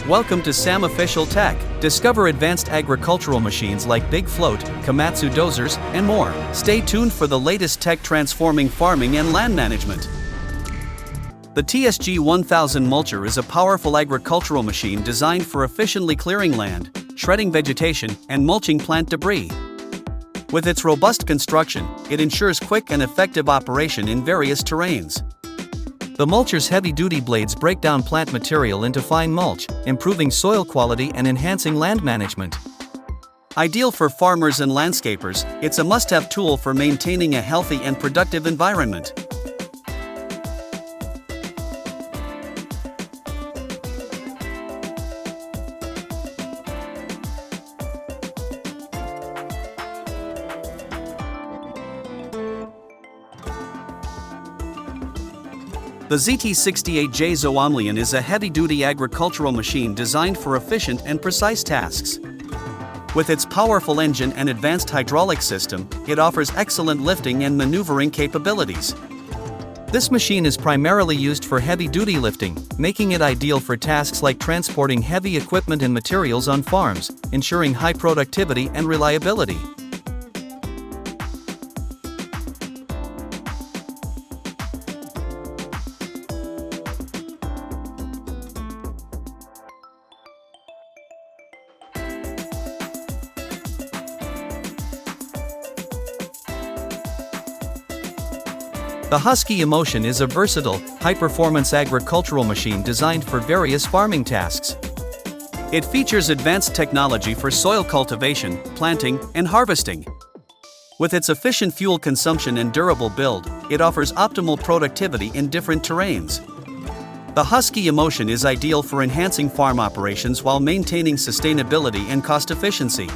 Welcome to SAM Official Tech. Discover advanced agricultural machines like Big Float, Komatsu dozers, and more. Stay tuned for the latest tech transforming farming and land management. The TSG 1000 mulcher is a powerful agricultural machine designed for efficiently clearing land, shredding vegetation, and mulching plant debris. With its robust construction, it ensures quick and effective operation in various terrains. The mulcher's heavy-duty blades break down plant material into fine mulch, improving soil quality and enhancing land management. Ideal for farmers and landscapers, it's a must-have tool for maintaining a healthy and productive environment. The ZT68J Zoomlion is a heavy-duty agricultural machine designed for efficient and precise tasks. With its powerful engine and advanced hydraulic system, it offers excellent lifting and maneuvering capabilities. This machine is primarily used for heavy-duty lifting, making it ideal for tasks like transporting heavy equipment and materials on farms, ensuring high productivity and reliability. The Husky Emotion is a versatile, high-performance agricultural machine designed for various farming tasks. It features advanced technology for soil cultivation, planting, and harvesting. With its efficient fuel consumption and durable build, it offers optimal productivity in different terrains. The Husky Emotion is ideal for enhancing farm operations while maintaining sustainability and cost efficiency.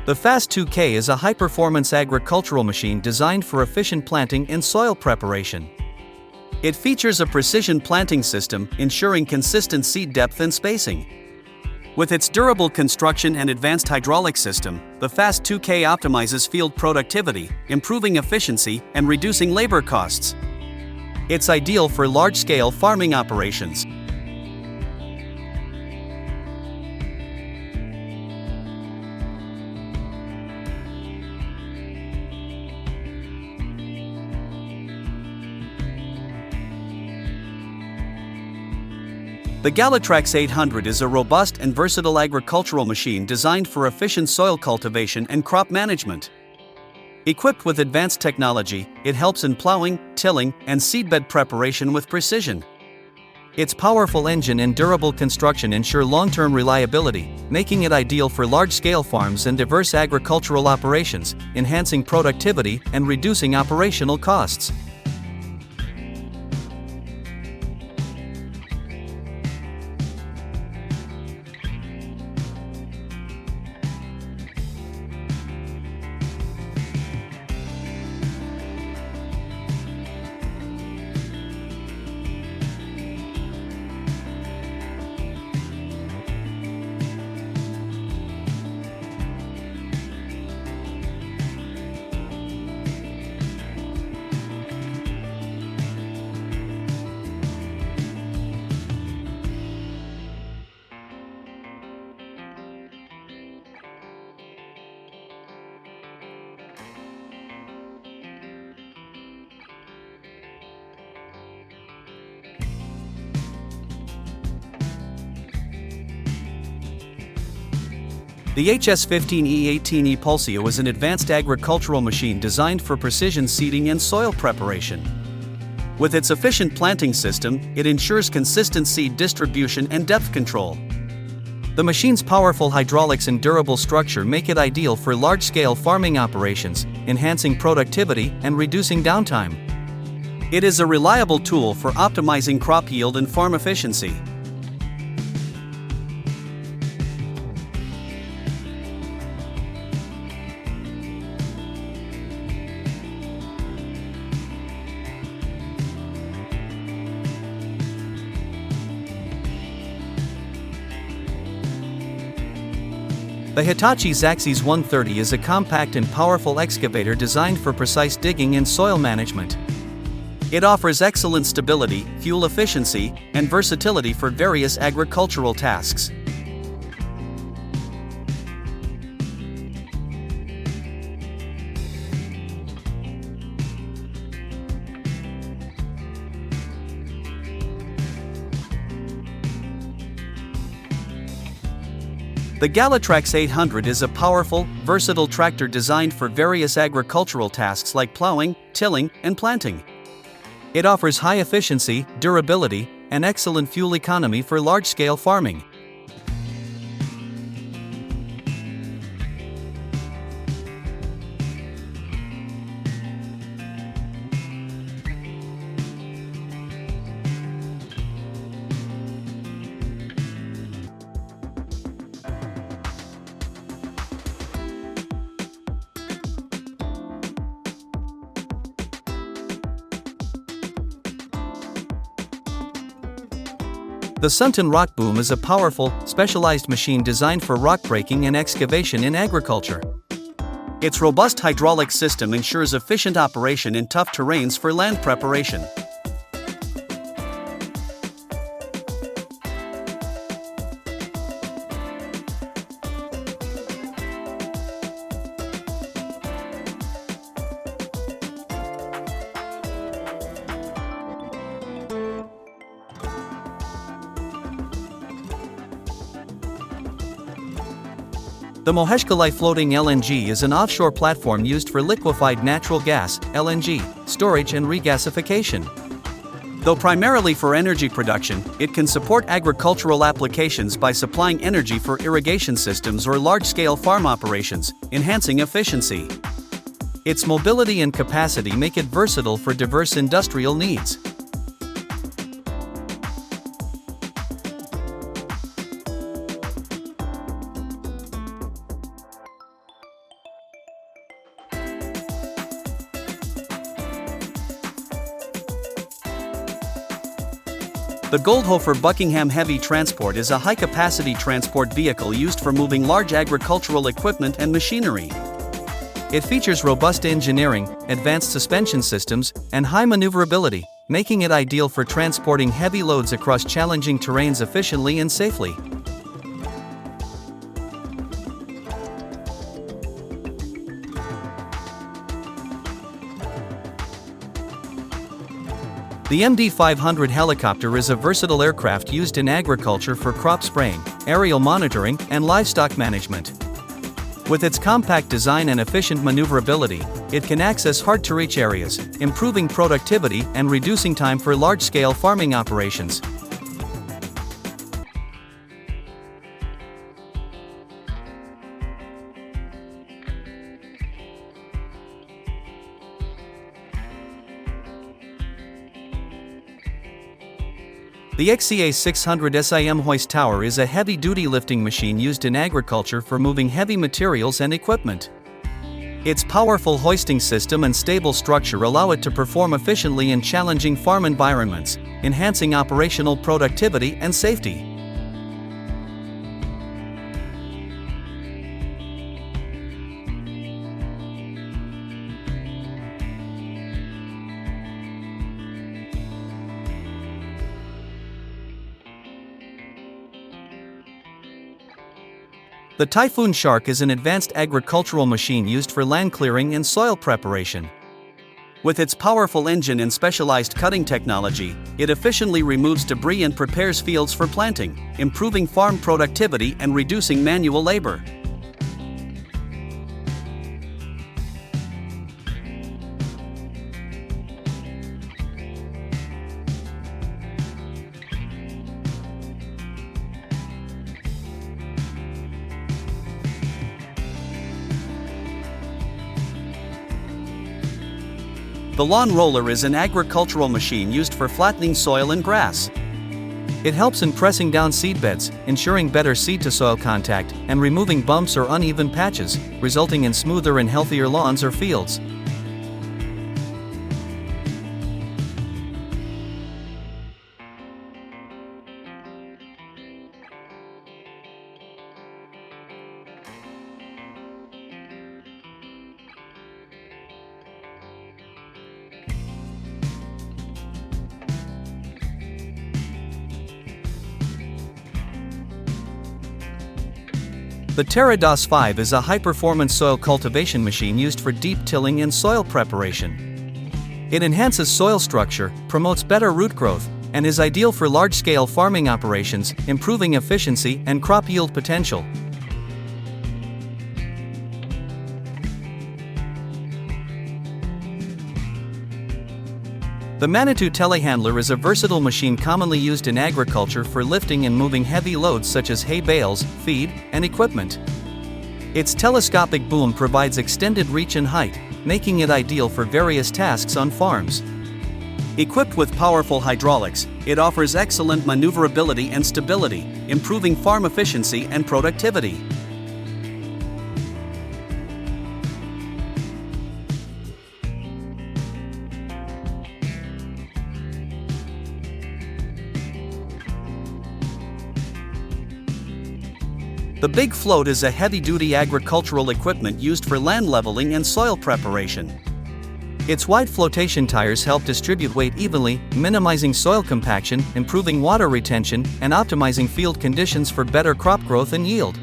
The Fast 2K is a high-performance agricultural machine designed for efficient planting and soil preparation. It features a precision planting system, ensuring consistent seed depth and spacing. With its durable construction and advanced hydraulic system, the Fast 2K optimizes field productivity, improving efficiency and reducing labor costs. It's ideal for large-scale farming operations. The Galatrax 800 is a robust and versatile agricultural machine designed for efficient soil cultivation and crop management. Equipped with advanced technology, it helps in plowing, tilling, and seedbed preparation with precision. Its powerful engine and durable construction ensure long-term reliability, making it ideal for large-scale farms and diverse agricultural operations, enhancing productivity and reducing operational costs. The HS15E18E Pulsio is an advanced agricultural machine designed for precision seeding and soil preparation. With its efficient planting system, it ensures consistent seed distribution and depth control. The machine's powerful hydraulics and durable structure make it ideal for large-scale farming operations, enhancing productivity and reducing downtime. It is a reliable tool for optimizing crop yield and farm efficiency. The Hitachi Zaxis 130 is a compact and powerful excavator designed for precise digging and soil management. It offers excellent stability, fuel efficiency, and versatility for various agricultural tasks. The Galatrax 800 is a powerful, versatile tractor designed for various agricultural tasks like plowing, tilling, and planting. It offers high efficiency, durability, and excellent fuel economy for large-scale farming. The Sunton Rock Boom is a powerful, specialized machine designed for rock breaking and excavation in agriculture. Its robust hydraulic system ensures efficient operation in tough terrains for land preparation. The Moheshkalai Floating LNG is an offshore platform used for liquefied natural gas (LNG) storage and regasification. Though primarily for energy production, it can support agricultural applications by supplying energy for irrigation systems or large-scale farm operations, enhancing efficiency. Its mobility and capacity make it versatile for diverse industrial needs. The Goldhofer Buckingham Heavy Transport is a high-capacity transport vehicle used for moving large agricultural equipment and machinery. It features robust engineering, advanced suspension systems, and high maneuverability, making it ideal for transporting heavy loads across challenging terrains efficiently and safely. The MD-500 helicopter is a versatile aircraft used in agriculture for crop spraying, aerial monitoring, and livestock management. With its compact design and efficient maneuverability, it can access hard-to-reach areas, improving productivity and reducing time for large-scale farming operations. The XCA 600 SIM hoist tower is a heavy-duty lifting machine used in agriculture for moving heavy materials and equipment. Its powerful hoisting system and stable structure allow it to perform efficiently in challenging farm environments, enhancing operational productivity and safety. The Typhoon Shark is an advanced agricultural machine used for land clearing and soil preparation. With its powerful engine and specialized cutting technology, it efficiently removes debris and prepares fields for planting, improving farm productivity and reducing manual labor. The lawn roller is an agricultural machine used for flattening soil and grass. It helps in pressing down seedbeds, ensuring better seed-to-soil contact, and removing bumps or uneven patches, resulting in smoother and healthier lawns or fields. The Terrados 5 is a high-performance soil cultivation machine used for deep tilling and soil preparation. It enhances soil structure, promotes better root growth, and is ideal for large-scale farming operations, improving efficiency and crop yield potential. The Manitou telehandler is a versatile machine commonly used in agriculture for lifting and moving heavy loads such as hay bales, feed, and equipment. Its telescopic boom provides extended reach and height, making it ideal for various tasks on farms. Equipped with powerful hydraulics, it offers excellent maneuverability and stability, improving farm efficiency and productivity. The Big Float is a heavy-duty agricultural equipment used for land leveling and soil preparation. Its wide flotation tires help distribute weight evenly, minimizing soil compaction, improving water retention, and optimizing field conditions for better crop growth and yield.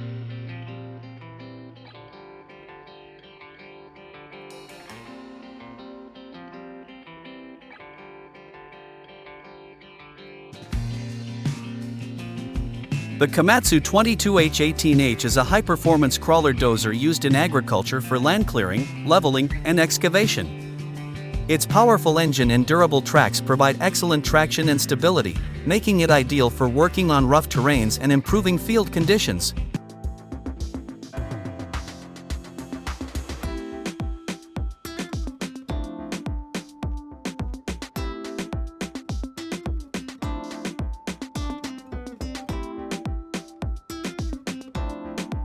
The Komatsu 22H18H is a high-performance crawler dozer used in agriculture for land clearing, leveling, and excavation. Its powerful engine and durable tracks provide excellent traction and stability, making it ideal for working on rough terrains and improving field conditions.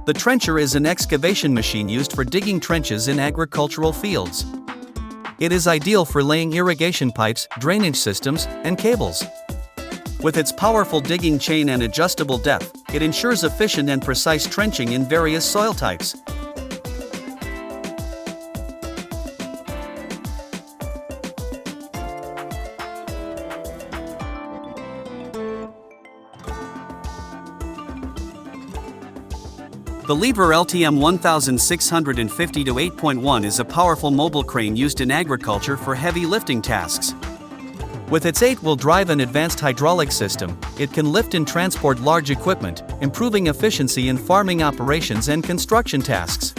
The trencher is an excavation machine used for digging trenches in agricultural fields. It is ideal for laying irrigation pipes, drainage systems, and cables. With its powerful digging chain and adjustable depth, it ensures efficient and precise trenching in various soil types. The Lever LTM 1650-8.1 is a powerful mobile crane used in agriculture for heavy lifting tasks. With its 8-wheel drive and advanced hydraulic system, it can lift and transport large equipment, improving efficiency in farming operations and construction tasks.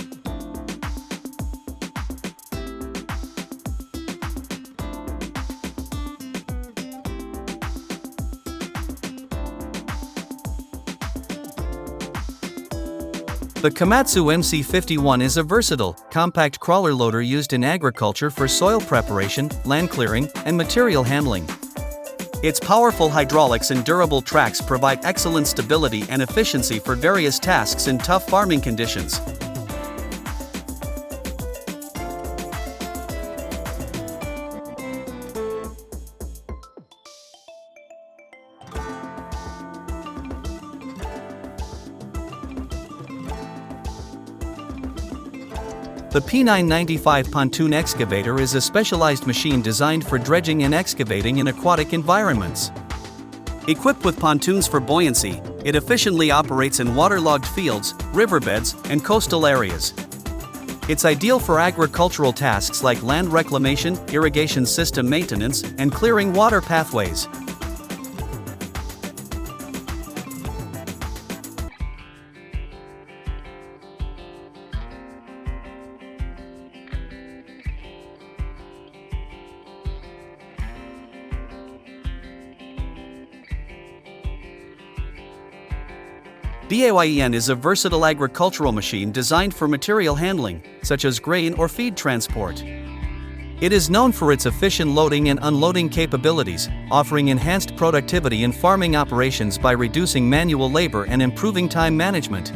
The Komatsu MC51 is a versatile, compact crawler loader used in agriculture for soil preparation, land clearing, and material handling. Its powerful hydraulics and durable tracks provide excellent stability and efficiency for various tasks in tough farming conditions. The P995 pontoon excavator is a specialized machine designed for dredging and excavating in aquatic environments. Equipped with pontoons for buoyancy, it efficiently operates in waterlogged fields, riverbeds, and coastal areas. It's ideal for agricultural tasks like land reclamation, irrigation system maintenance, and clearing water pathways. DAYEN is a versatile agricultural machine designed for material handling, such as grain or feed transport. It is known for its efficient loading and unloading capabilities, offering enhanced productivity in farming operations by reducing manual labor and improving time management.